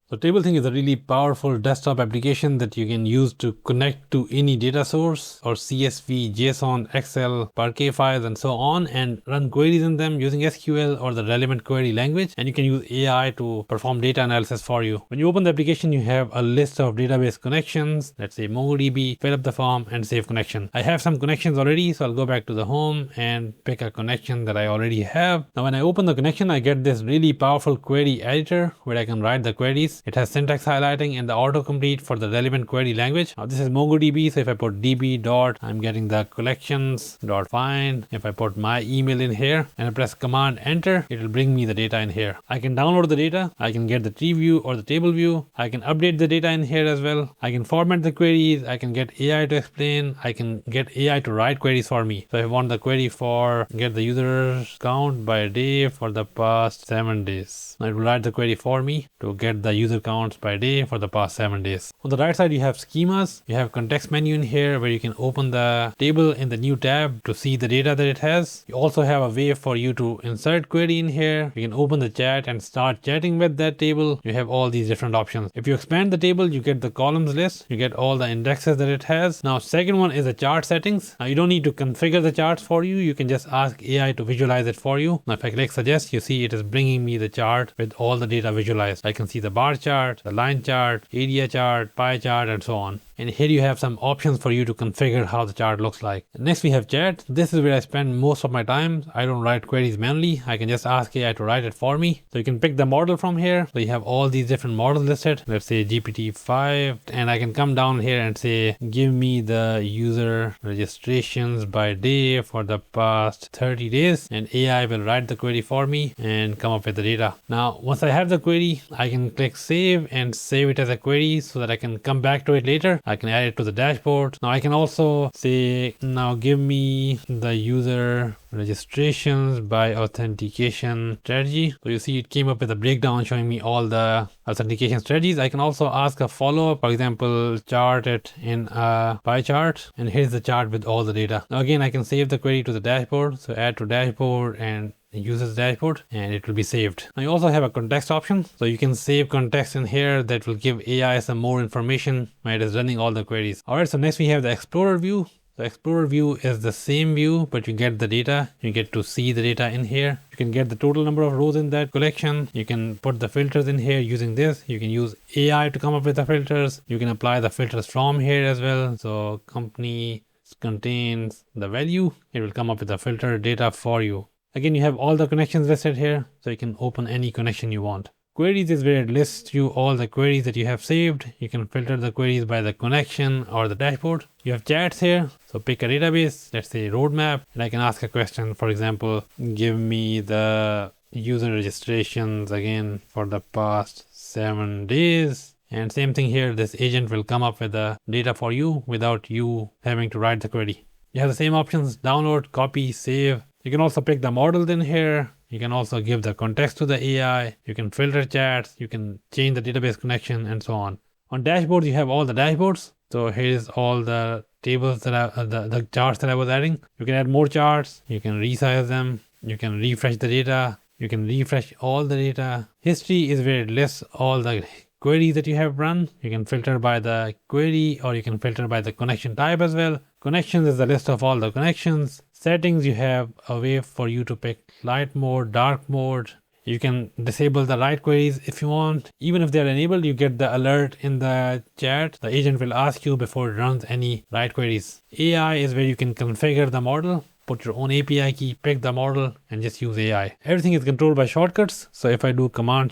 So Tablething is a really powerful desktop application that you can use to connect to any data source or CSV, JSON, Excel, Parquet files, and so on, and run queries in them using SQL or the relevant query language. And you can use AI to perform data analysis for you. When you open the application, you have a list of database connections. Let's say MongoDB, fill up the form and save connection. I have some connections already, so I'll go back to the home and pick a connection that I already have. Now when I open the connection, I get this really powerful query editor where I can write the queries. It has syntax highlighting and the autocomplete for the relevant query language. Now this is MongoDB, so if I put db dot, I'm getting the collections dot find. If I put my email in here and I press command enter, it will bring me the data in here. I can download the data, I can get the tree view or the table view, I can update the data in here as well, I can format the queries, I can get AI to explain, I can get AI to write queries for me. So if I want the query for get the users count by day for the past 7 days, it will write the query for me to get the user counts by day for the past 7 days. On the right side, you have schemas. You have context menu in here where you can open the table in the new tab to see the data that it has. You also have a way for you to insert query in here. You can open the chat and start chatting with that table. You have all these different options. If you expand the table, you get the columns list. You get all the indexes that it has. Now, second one is the chart settings. Now, you don't need to configure the charts for you. You can just ask AI to visualize it for you. Now, if I click suggest, you see it is bringing me the chart with all the data visualized. I can see the bar chart, the line chart, area chart, pie chart, and so on. And here you have some options for you to configure how the chart looks like. Next we have chat. This is where I spend most of my time. I don't write queries manually. I can just ask AI to write it for me. So you can pick the model from here. So you have all these different models listed. Let's say GPT-5, and I can come down here and say, give me the user registrations by day for the past 30 days. And AI will write the query for me and come up with the data. Now, once I have the query, I can click save and save it as a query so that I can come back to it later. I can add it to the dashboard. Now I can also say, now give me the user registrations by authentication strategy. So you see it came up with a breakdown showing me all the authentication strategies. I can also ask a follow-up, for example, chart it in a pie chart, and here's the chart with all the data. Now again, I can save the query to the dashboard. So add to dashboard and users dashboard, and it will be saved. Now you also have a context option, so you can save context in here that will give AI some more information when it is running all the queries. Alright, so next we have the Explorer view. The Explorer view is the same view, but you get the data. You get to see the data in here. You can get the total number of rows in that collection. You can put the filters in here using this. You can use AI to come up with the filters. You can apply the filters from here as well. So company contains the value. It will come up with the filter data for you. Again, you have all the connections listed here, so you can open any connection you want. Queries is where it lists you all the queries that you have saved. You can filter the queries by the connection or the dashboard. You have chats here, so pick a database, let's say roadmap, and I can ask a question. For example, give me the user registrations again for the past 7 days. And same thing here, this agent will come up with the data for you without you having to write the query. You have the same options: download, copy, save. You can also pick the models in here. You can also give the context to the AI. You can filter chats. You can change the database connection and so on. On dashboards, you have all the dashboards. So here's all the tables that the charts that I was adding. You can add more charts. You can resize them. You can refresh the data. You can refresh all the data. History is where it lists all the queries that you have run. You can filter by the query, or you can filter by the connection type as well. Connections is the list of all the connections. Settings, you have a way for you to pick light mode, dark mode. You can disable the write queries if you want. Even if they're enabled, you get the alert in the chat. The agent will ask you before it runs any write queries. AI is where you can configure the model, put your own API key, pick the model, and just use AI. Everything is controlled by shortcuts. So if I do Command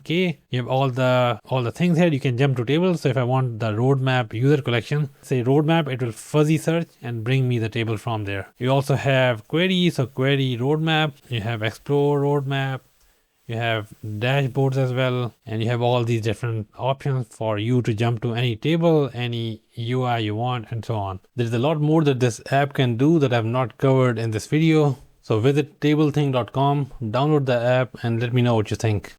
K, you have all the things here. You can jump to tables. So if I want the roadmap user collection, say roadmap, it will fuzzy search and bring me the table from there. You also have query, so query roadmap. You have explore roadmap. You have dashboards as well, and you have all these different options for you to jump to any table, any UI you want, and so on. There's a lot more that this app can do that I've not covered in this video. So visit tablething.com, download the app, and let me know what you think.